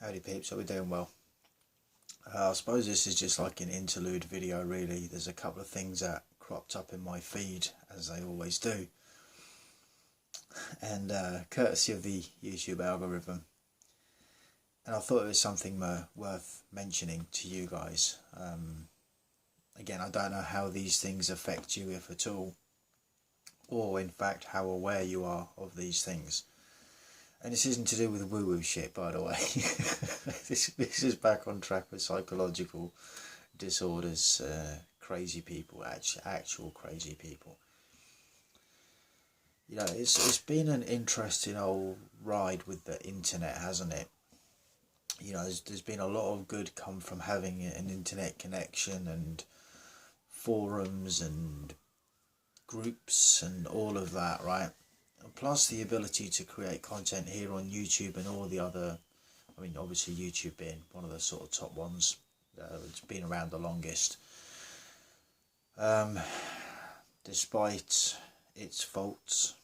Howdy peeps, hope we're doing well. I suppose this is just like an interlude video really. There's a couple of things that cropped up in my feed, as they always do. And courtesy of the YouTube algorithm. And I thought it was something worth mentioning to you guys. Again, I don't know how these things affect you, if at all. Or in fact, how aware you are of these things. And this isn't to do with woo-woo shit, by the way. This is back on track with psychological disorders, crazy people, actual crazy people. You know, it's been an interesting old ride with the internet, hasn't it? You know, there's been a lot of good come from having an internet connection and forums and groups and all of that, right? Plus the ability to create content here on YouTube and all the other, I mean obviously YouTube being one of the sort of top ones, it's been around the longest, despite its faults,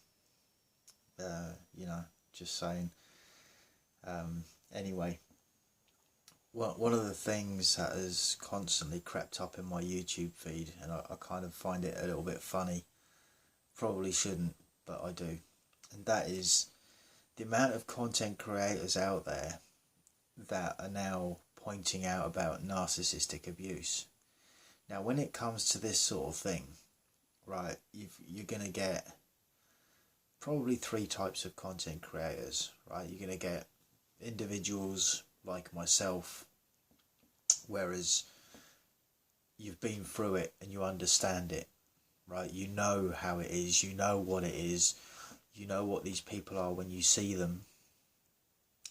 you know, just saying. Anyway, one of the things that has constantly crept up in my YouTube feed, and I kind of find it a little bit funny, probably shouldn't, but I do. And that is the amount of content creators out there that are now pointing out about narcissistic abuse. Now, when it comes to this sort of thing, right, you're going to get probably three types of content creators, right? You're going to get individuals like myself, whereas you've been through it and you understand it, right? You know how it is, you know what it is. You know what these people are when you see them,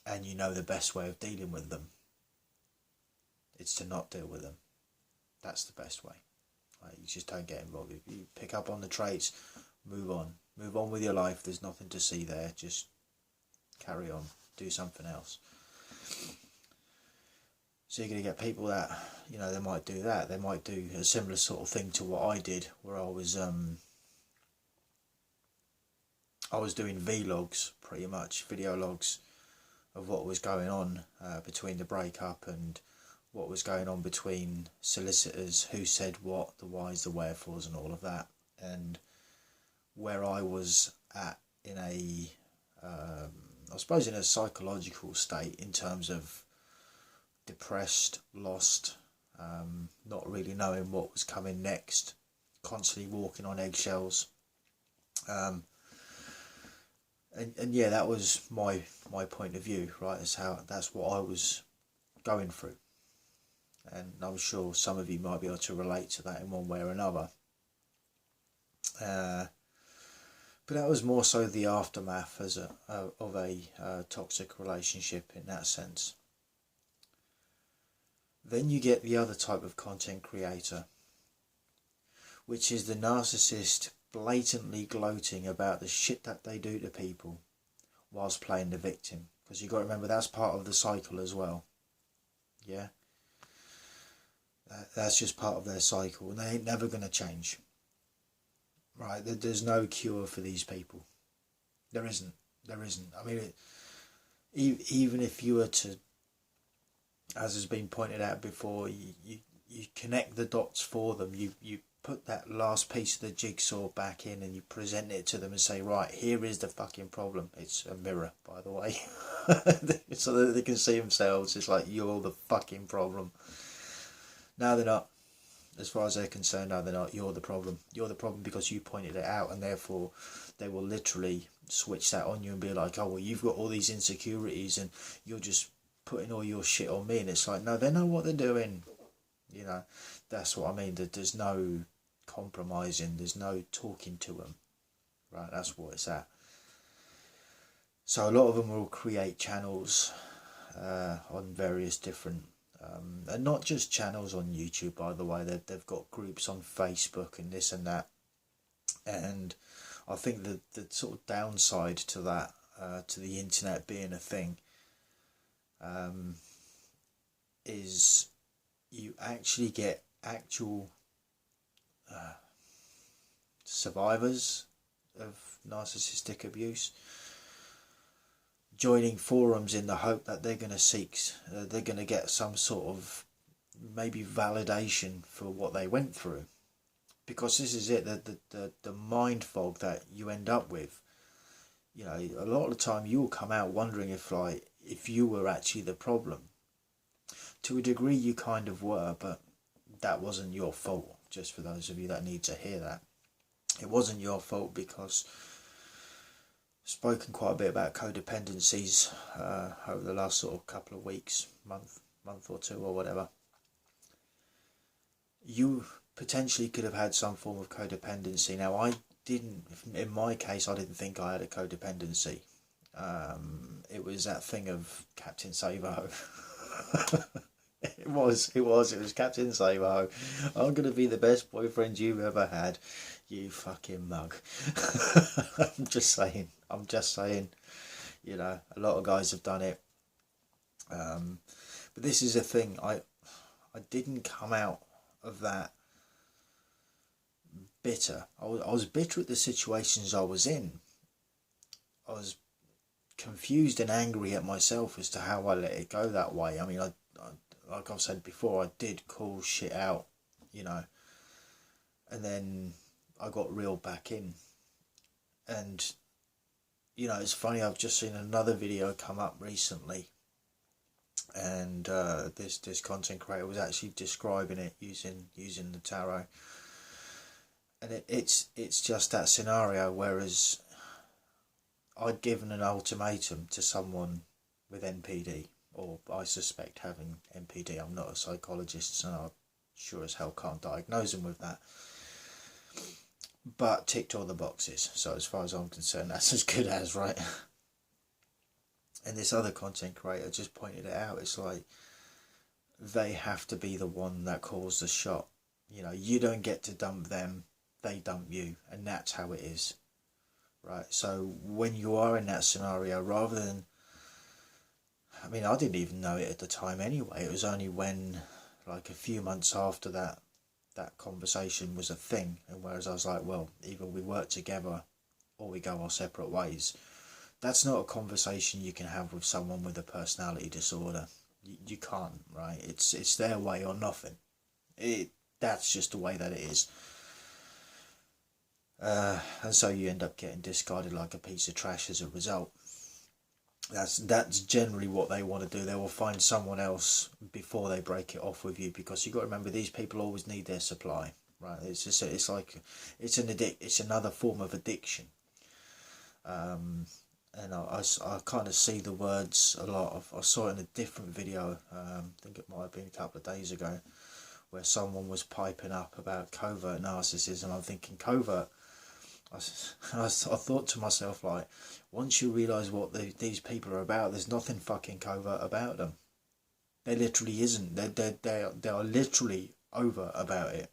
and you know the best way of dealing with them. It's to not deal with them. That's the best way. Right? You just don't get involved. If you pick up on the traits, move on. Move on with your life. There's nothing to see there. Just carry on. Do something else. So you're going to get people that, you know, they might do that. They might do a similar sort of thing to what I did, where I was doing vlogs, pretty much, video logs of what was going on between the breakup and what was going on between solicitors, who said what, the whys, the wherefores and all of that, and where I was at in a, I suppose in a psychological state in terms of depressed, lost, not really knowing what was coming next, constantly walking on eggshells. And yeah, that was my point of view, right? That's what I was going through, and I'm sure some of you might be able to relate to that in one way or another. But that was more so the aftermath of a toxic relationship in that sense. Then you get the other type of content creator, which is the narcissist blatantly gloating about the shit that they do to people whilst playing the victim, because you've got to remember that's part of the cycle as well. Yeah, that's just part of their cycle, and they ain't never going to change, right? There's no cure for these people. There isn't. I mean, even if you were to, as has been pointed out before, you connect the dots for them, you put that last piece of the jigsaw back in and you present it to them and say, right, here is the fucking problem. It's a mirror, by the way. So that they can see themselves. It's like, you're the fucking problem. No, they're not. As far as they're concerned, no, they're not. You're the problem. You're the problem because you pointed it out, and therefore they will literally switch that on you and be like, oh, well, you've got all these insecurities and you're just putting all your shit on me. And it's like, no, they know what they're doing. You know, that's what I mean. That there's no compromising, there's no talking to them, right? That's what it's at. So a lot of them will create channels on various different, and not just channels on YouTube, by the way. They've got groups on Facebook and this and that. And I think the sort of downside to that, to the internet being a thing, is you actually get actual survivors of narcissistic abuse joining forums in the hope that they're going to get some sort of maybe validation for what they went through. Because this is it, the mind fog that you end up with. You know, a lot of the time you'll come out wondering if you were actually the problem. To a degree you kind of were, but that wasn't your fault, just for those of you that need to hear that. It wasn't your fault, because I've spoken quite a bit about codependencies over the last sort of couple of weeks, month or two or whatever. You potentially could have had some form of codependency. Now, I didn't, in my case, I didn't think I had a codependency. It was that thing of Captain Savo. It was Captain Savo. I'm going to be the best boyfriend you've ever had, you fucking mug. I'm just saying, you know, a lot of guys have done it. But this is a thing, I didn't come out of that bitter. I was bitter at the situations I was in. I was confused and angry at myself as to how I let it go that way. I mean, I like I've said before, I did call shit out, you know, and then I got reeled back in. And, you know, it's funny, I've just seen another video come up recently, and this content creator was actually describing it using the tarot. And it's just that scenario, whereas I'd given an ultimatum to someone with NPD, or I suspect having NPD. I'm not a psychologist, so I sure as hell can't diagnose them with that. But ticked all the boxes, so as far as I'm concerned, that's as good as, right? And this other content creator just pointed it out. It's like, they have to be the one that calls the shot. You know, you don't get to dump them, they dump you, and that's how it is, right? So when you are in that scenario, rather than, I mean, I didn't even know it at the time anyway. It was only when, like, a few months after that conversation was a thing, and whereas I was like, well, either we work together or we go our separate ways. That's not a conversation you can have with someone with a personality disorder. You can't, right? It's their way or nothing. That's just the way that it is. And so you end up getting discarded like a piece of trash as a result. That's generally what they want to do. They will find someone else before they break it off with you, because you've got to remember, these people always need their supply, right? It's another form of addiction. And I kind of see the words a lot. I saw it in a different video, I think it might have been a couple of days ago, where someone was piping up about covert narcissism. I'm thinking, covert? I thought to myself, like, once you realise what these people are about, there's nothing fucking covert about them. There literally isn't. They are literally over about it.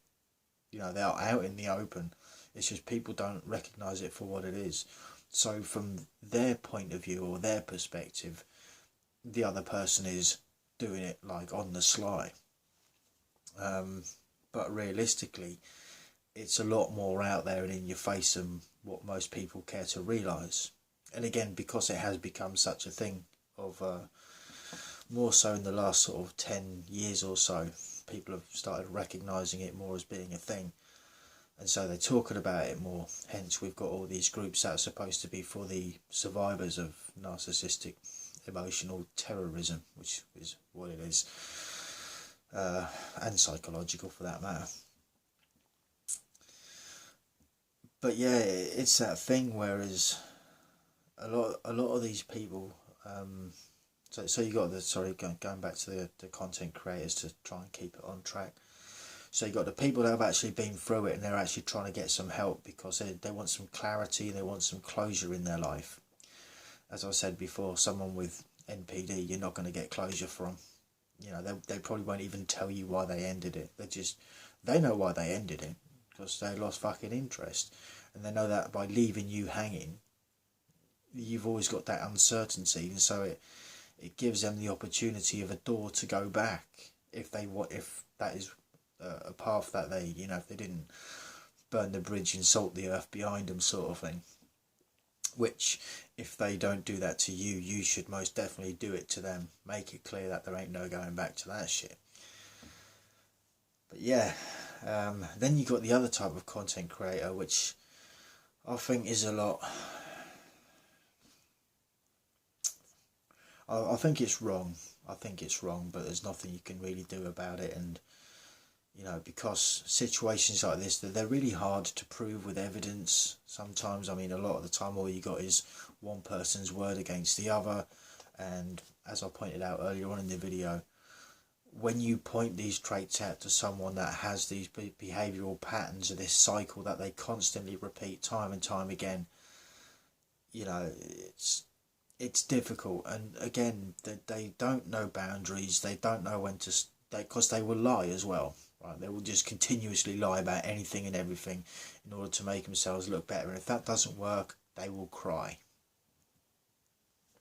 You know, they are out in the open. It's just people don't recognise it for what it is. So from their point of view or their perspective, the other person is doing it like on the sly. But realistically, it's a lot more out there and in your face than what most people care to realise. And again, because it has become such a thing of, more so in the last sort of 10 years or so, people have started recognising it more as being a thing. And so they're talking about it more. Hence, we've got all these groups that are supposed to be for the survivors of narcissistic emotional terrorism, which is what it is, and psychological for that matter. But yeah, it's that thing. Whereas a lot of these people, so you got going back to the content creators to try and keep it on track. So you got the people that have actually been through it and they're actually trying to get some help because they want some clarity, they want some closure in their life. As I said before, someone with NPD, you're not going to get closure from. You know, they probably won't even tell you why they ended it. They know why they ended it, because they lost fucking interest. And they know that by leaving you hanging, you've always got that uncertainty, and so it gives them the opportunity of a door to go back if that is a path that they, you know, if they didn't burn the bridge and salt the earth behind them, sort of thing. which if they don't do that to you, you should most definitely do it to them. Make it clear that there ain't no going back to that shit. But yeah, then you got the other type of content creator, which I think is a lot... I think it's wrong. I think it's wrong, but there's nothing you can really do about it. And, you know, because situations like this, they're really hard to prove with evidence sometimes. I mean, a lot of the time all you got is one person's word against the other. And as I pointed out earlier on in the video, when you point these traits out to someone that has these behavioural patterns of this cycle that they constantly repeat time and time again, you know, it's difficult. And again, they don't know boundaries. They don't know when to, because they will lie as well, right? They will just continuously lie about anything and everything in order to make themselves look better. And if that doesn't work, they will cry.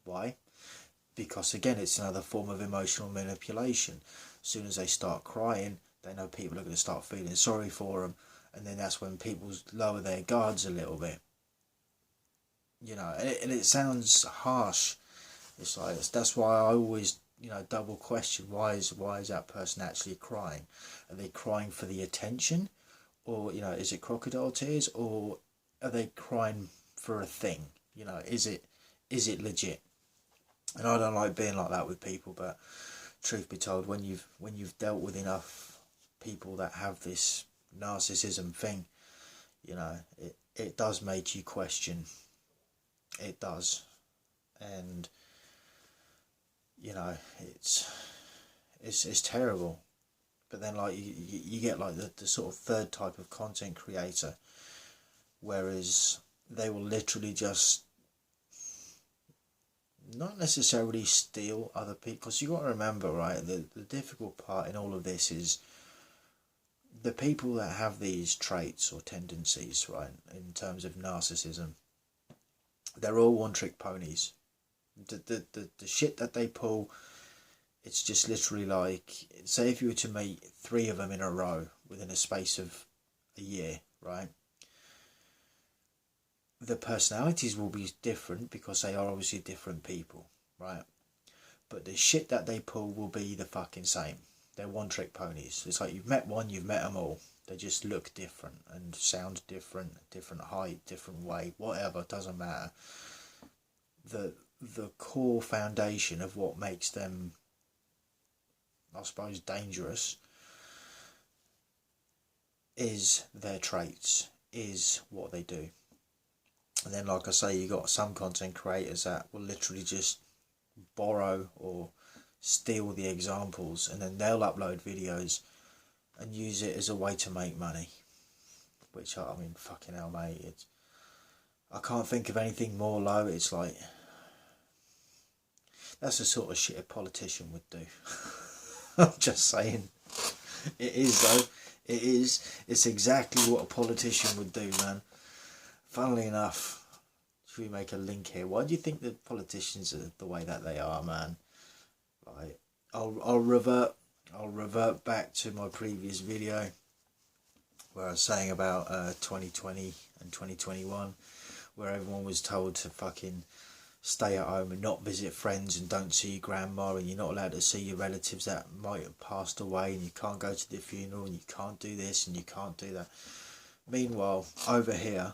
Why? Because again, it's another form of emotional manipulation. As soon as they start crying, they know people are going to start feeling sorry for them, and then that's when people lower their guards a little bit. You know, and it sounds harsh. It's like, that's why I always, you know, double question, why is that person actually crying? Are they crying for the attention, or, you know, is it crocodile tears, or are they crying for a thing? You know, is it legit? And I don't like being like that with people, but truth be told, when you've dealt with enough people that have this narcissism thing, you know, it does make you question. It does. And, you know, it's terrible. But then, like, you get like the sort of third type of content creator, whereas they will literally just not necessarily steal other people, because you got to remember, right, the difficult part in all of this is the people that have these traits or tendencies, right, in terms of narcissism, they're all one-trick ponies. The shit that they pull, it's just literally like, say if you were to meet 3 of them in a row within a space of a year, right, the personalities will be different because they are obviously different people, right? But the shit that they pull will be the fucking same. They're one-trick ponies. It's like you've met one, you've met them all. They just look different and sound different, different height, different weight, whatever, doesn't matter. The core foundation of what makes them, I suppose, dangerous is their traits, is what they do. And then, like I say, you got some content creators that will literally just borrow or steal the examples, and then they'll upload videos and use it as a way to make money. Which, I mean, fucking hell, mate. I can't think of anything more low. It's like, that's the sort of shit a politician would do. I'm just saying. It is, though. It is. It's exactly what a politician would do, man. Funnily enough, should we make a link here? Why do you think that politicians are the way that they are, man? Like, I'll revert back to my previous video where I was saying about 2020 and 2021, where everyone was told to fucking stay at home and not visit friends and don't see your grandma, and you're not allowed to see your relatives that might have passed away, and you can't go to the funeral, and you can't do this and you can't do that. Meanwhile, over here,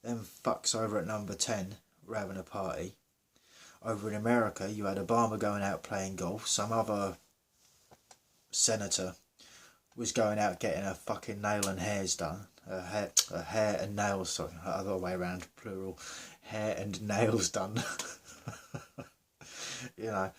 them fucks over at number 10 were having a party. Over in America, you had Obama going out playing golf. Some other senator was going out getting her fucking nail and hairs done. Her hair and nails, sorry, other way around, plural. Hair and nails done. You know.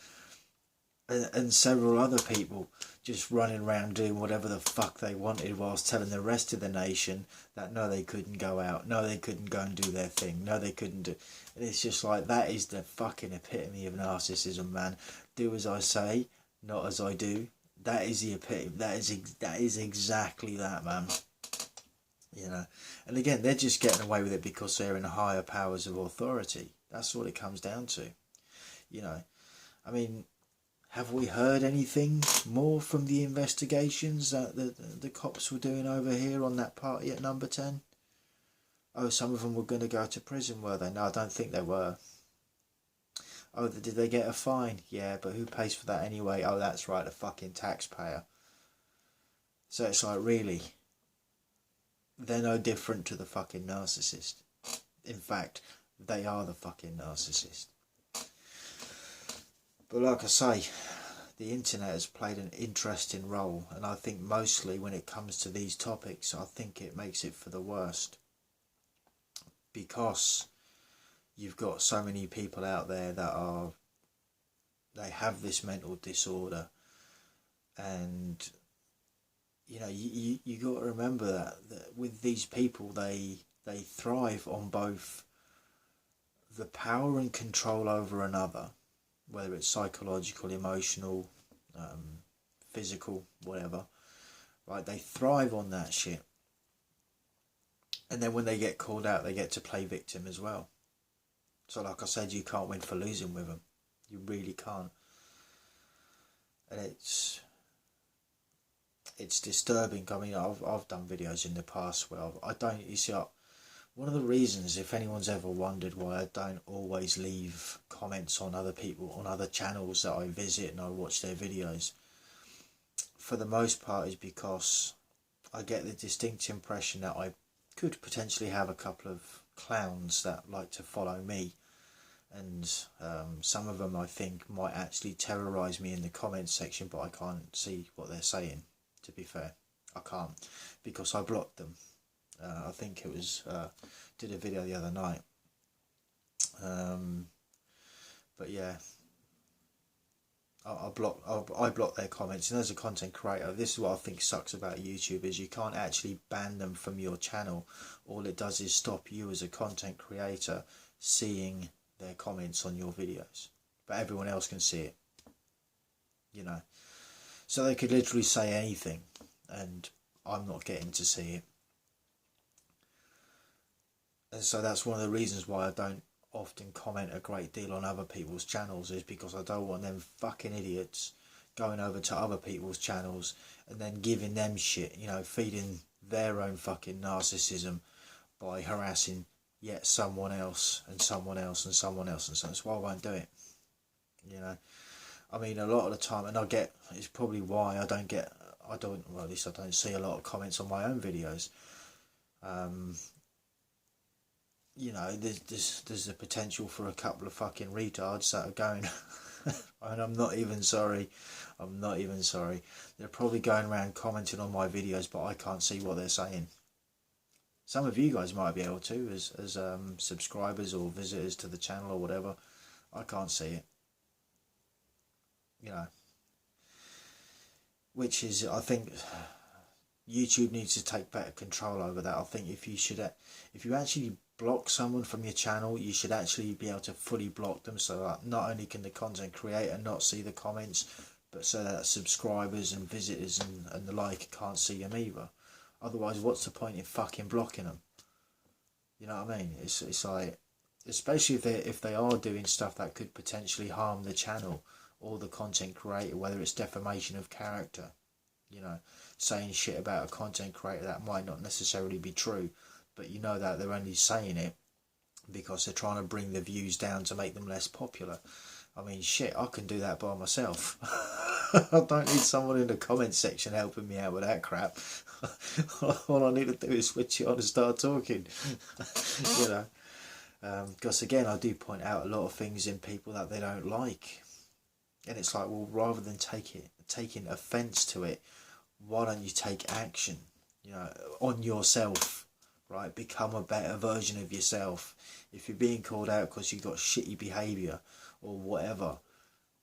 And several other people just running around doing whatever the fuck they wanted, whilst telling the rest of the nation that no, they couldn't go out, no, they couldn't go and do their thing, no, they couldn't do. And it's just like, that is the fucking epitome of narcissism, man. Do as I say, not as I do. That is the epitome. That is exactly that, man. You know. And again, they're just getting away with it because they're in higher powers of authority. That's what it comes down to. You know. I mean, have we heard anything more from the investigations that the cops were doing over here on that party at number 10? Oh, some of them were going to go to prison, were they? No, I don't think they were. Oh, did they get a fine? Yeah, but who pays for that anyway? Oh, that's right, the fucking taxpayer. So it's like, really, they're no different to the fucking narcissist. In fact, they are the fucking narcissist. But like I say, the internet has played an interesting role, and I think mostly when it comes to these topics, I think it makes it for the worst. Because you've got so many people out there that they have this mental disorder, and you know, you got to remember that with these people, they thrive on both the power and control over another, whether it's psychological, emotional, physical, whatever, right? They thrive on that shit. And then when they get called out, they get to play victim as well. So like I said, you can't win for losing with them. You really can't. And it's disturbing. I mean, I've done videos in the past where I don't, you see, one of the reasons, if anyone's ever wondered why I don't always leave comments on other people, on other channels that I visit and I watch their videos, for the most part is because I get the distinct impression that I could potentially have a couple of clowns that like to follow me, and some of them I think might actually terrorise me in the comments section, but I can't see what they're saying, to be fair. I can't, because I blocked them. I think it was, did a video the other night. But yeah, I block their comments, and as a content creator, this is what I think sucks about YouTube, is you can't actually ban them from your channel. All it does is stop you as a content creator seeing their comments on your videos, but everyone else can see it, you know. So they could literally say anything and I'm not getting to see it. And so that's one of the reasons why I don't often comment a great deal on other people's channels, is because I don't want them fucking idiots going over to other people's channels and then giving them shit, you know, feeding their own fucking narcissism by harassing yet someone else and someone else and someone else, and so that's why I won't do it, you know. I mean, a lot of the time, and it's probably why I don't, well, at least I don't see a lot of comments on my own videos. You know, there's the potential for a couple of fucking retards that are going, and I'm not even sorry, they're probably going around commenting on my videos, but I can't see what they're saying. Some of you guys might be able to, as subscribers or visitors to the channel or whatever. I can't see it, you know. Which is, I think, YouTube needs to take better control over that. I think if you actually block someone from your channel, you should actually be able to fully block them, so that not only can the content creator not see the comments, but so that subscribers and visitors and the like can't see them either. Otherwise, what's the point in fucking blocking them? You know what I mean? It's like, especially if they are doing stuff that could potentially harm the channel or the content creator, whether it's defamation of character, you know, saying shit about a content creator that might not necessarily be true, but you know that they're only saying it because they're trying to bring the views down to make them less popular. I mean, shit, I can do that by myself. I don't need someone in the comment section helping me out with that crap. All I need to do is switch it on and start talking. You know, because again, I do point out a lot of things in people that they don't like, and it's like, well, rather than taking offence to it, why don't you take action, you know, on yourself, right? Become a better version of yourself. If you're being called out because you've got shitty behaviour or whatever,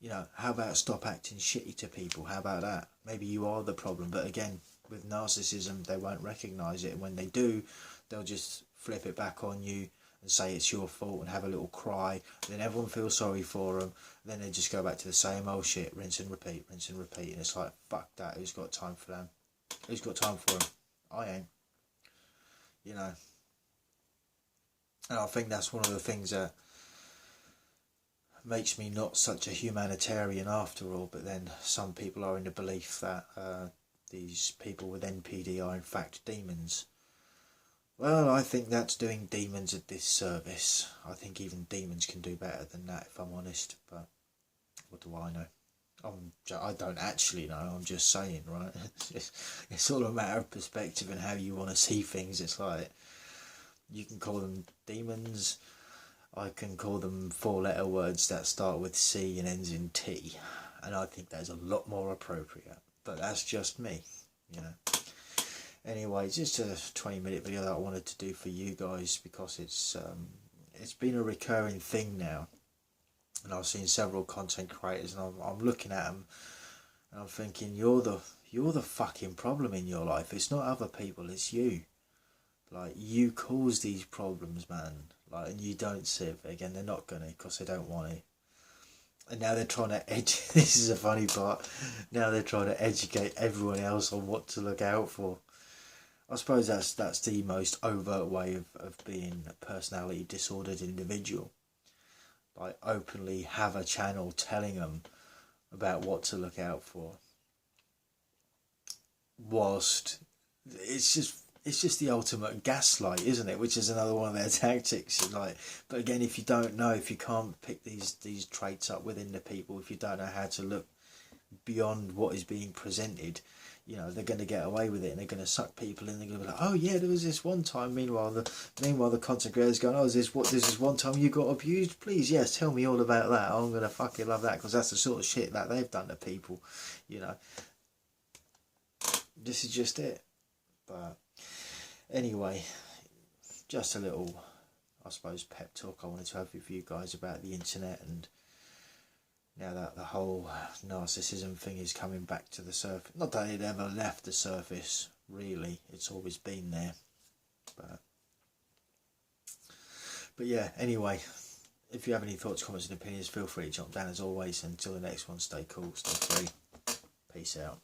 you know, how about stop acting shitty to people? How about that? Maybe you are the problem. But again, with narcissism, they won't recognise it, and when they do, they'll just flip it back on you and say it's your fault and have a little cry, and then everyone feels sorry for them, and then they just go back to the same old shit, rinse and repeat, and it's like, fuck that, who's got time for them? Who's got time for them? I ain't, you know. And I think that's one of the things that makes me not such a humanitarian after all, but then some people are in the belief that these people with NPD are in fact demons. Well, I think that's doing demons a disservice. I think even demons can do better than that, if I'm honest. But what do I know? I don't actually know. I'm just saying, right? It's all a matter of perspective and how you want to see things. It's like you can call them demons. I can call them four-letter words that start with C and ends in T, and I think that's a lot more appropriate. But that's just me, you know. Anyway, just a 20-minute video that I wanted to do for you guys because it's been a recurring thing now, and I've seen several content creators, and I'm looking at them, and I'm thinking you're the fucking problem in your life. It's not other people, it's you. Like, you cause these problems, man. Like, and you don't see it. Again, they're not gonna because they don't want to. And now they're trying to this is a funny part. Now they're trying to educate everyone else on what to look out for. I suppose that's the most overt way of being a personality disordered individual. Like, openly have a channel telling them about what to look out for. Whilst it's just the ultimate gaslight, isn't it? Which is another one of their tactics. Like, but again, if you don't know, if you can't pick these traits up within the people, if you don't know how to look beyond what is being presented, you know, they're going to get away with it, and they're going to suck people in. They're going to be like, oh yeah, there was this one time. Meanwhile the content creator's going, oh, this is one time you got abused. Please, yes, tell me all about that. I'm going to fucking love that, because that's the sort of shit that they've done to people. You know, this is just it. But anyway, just a little, I suppose, pep talk I wanted to have with you guys about the internet, and now that the whole narcissism thing is coming back to the surface. Not that it ever left the surface, really. It's always been there. But yeah, anyway, if you have any thoughts, comments and opinions, feel free to jump down as always. Until the next one, stay cool, stay free. Peace out.